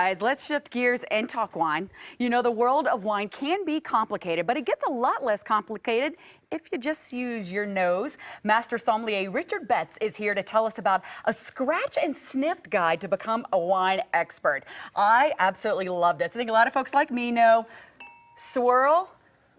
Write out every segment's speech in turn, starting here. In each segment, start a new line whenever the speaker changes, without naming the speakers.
Guys, let's shift gears and talk wine. You know, the world of wine can be complicated, but it gets a lot less complicated if you just use your nose. Master sommelier Richard Betts is here to tell us about a scratch and sniffed guide to become a wine expert. I absolutely love this. I think a lot of folks like me know swirl,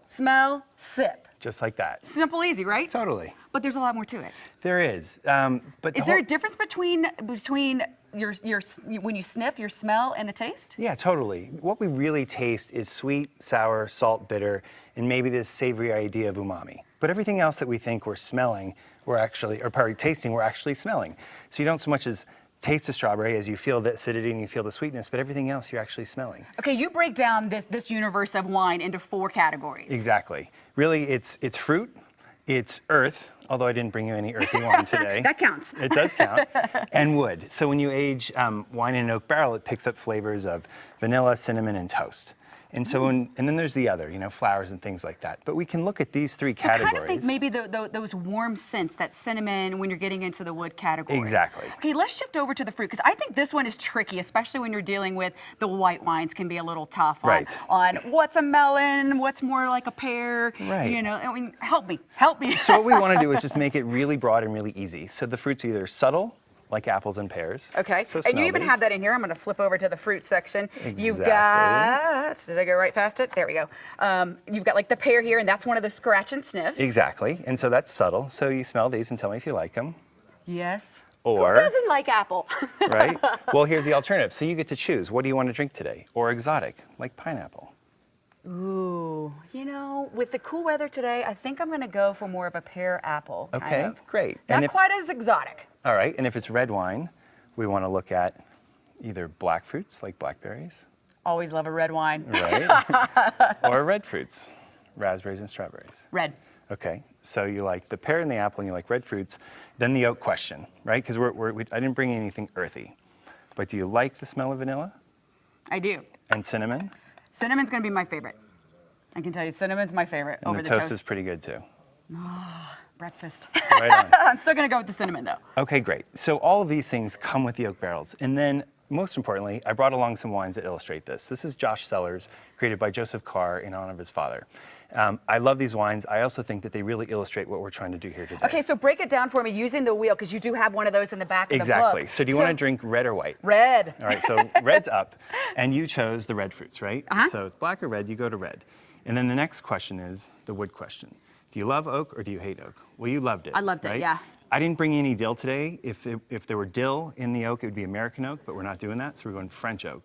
smell, sip.
Just like that.
Simple, easy, right?
Totally.
But there's a lot more to it.
There is. But
is there a difference between your when you sniff, your smell, and the taste?
Yeah, totally. What we really taste is sweet, sour, salt, bitter, and maybe this savory idea of umami. But everything else that we think we're smelling, we're actually, or probably tasting, we're actually smelling. So you don't so much as taste the strawberry as you feel the acidity and you feel the sweetness, but everything else you're actually smelling.
Okay, you break down this universe of wine into 4 categories.
Exactly. Really, it's fruit, it's earth, although I didn't bring you any earthy wine today.
That counts.
It does count. And wood. So when you age wine in an oak barrel, it picks up flavors of vanilla, cinnamon, and toast. And so, and then there's the other, you know, flowers and things like that. But we can look at these 3 categories.
So kind of think maybe those warm scents, that cinnamon, when you're getting into the wood category.
Exactly.
Okay, let's shift over to the fruit, because I think this one is tricky, especially when you're dealing with the white wines can be a little tough on what's a melon, what's more like a pear.
Right.
You know, I mean, help me.
So what we want to do is just make it really broad and really easy. So the fruit's either subtle, like apples and pears.
Okay,
so
and you even have that in here. I'm going to flip over to the fruit section.
Exactly.
You've got, did I go right past it? There we go. You've got like the pear here, and that's one of the scratch and sniffs.
Exactly, and so that's subtle. So you smell these and tell me if you like them.
Yes.
Or,
who doesn't like apple?
Right? Well, here's the alternative. So you get to choose. What do you want to drink today? Or exotic, like pineapple.
Ooh, you know, with the cool weather today, I think I'm going to go for more of a pear apple.
Okay, great.
Not quite as exotic.
All right, and if it's red wine, we want to look at either black fruits, like blackberries.
Always love a red wine.
Right. Or red fruits, raspberries and strawberries.
Red.
Okay, so you like the pear and the apple, and you like red fruits. Then the oak question, right? Because I didn't bring anything earthy. But do you like the smell of vanilla?
I do.
And cinnamon?
Cinnamon's going to be my favorite. I can tell you, cinnamon's my favorite
and
over
the
the
toast is pretty good, too.
Breakfast.
Right on.
I'm still going to go with the cinnamon, though.
Okay, great. So all of these things come with the oak barrels. And then, most importantly, I brought along some wines that illustrate this. This is Josh Cellars, created by Joseph Carr in honor of his father. I love these wines. I also think that they really illustrate what we're trying to do here today.
Okay, so break it down for me using the wheel, because you do have one of those in the back of the book.
Exactly. So do you want to drink red or white?
Red.
All right, so red's up. And you chose the red fruits, right?
Uh-huh.
So it's black or red, you go to red. And then the next question is the wood question. Do you love oak or do you hate oak? Well, you loved it.
I loved it, yeah.
I didn't bring any dill today. If there were dill in the oak, it would be American oak, but we're not doing that, so we're going French oak.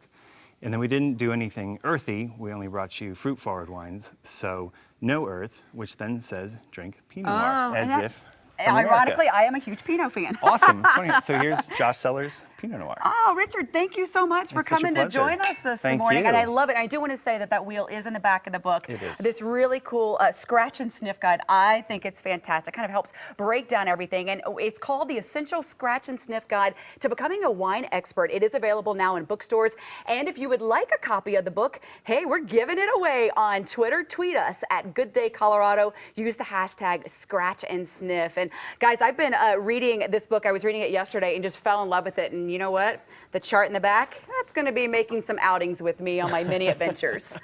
And then we didn't do anything earthy. We only brought you fruit-forward wines, so no earth, which then says drink Pinot Noir, as if from
ironically,
America.
I am a huge Pinot fan.
Awesome. So here's Josh Cellars Pinot Noir.
Oh, Richard, thank you so much for coming to join us this morning.
You.
And I love it. I do want to say that wheel is in the back of the book.
It is.
This really cool scratch and sniff guide. I think it's fantastic. Kind of helps break down everything. And it's called the Essential Scratch and Sniff Guide to Becoming a Wine Expert. It is available now in bookstores. And if you would like a copy of the book, hey, we're giving it away on Twitter. Tweet us at Good Day Colorado. Use the hashtag Scratch and Sniff. And guys, I've been reading this book. I was reading it yesterday and just fell in love with it. And you know what? The chart in the back, that's going to be making some outings with me on my mini adventures.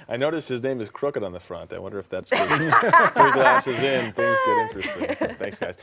I noticed his name is crooked on the front. I wonder if that's because 3 glasses in, things get interesting. Thanks, guys.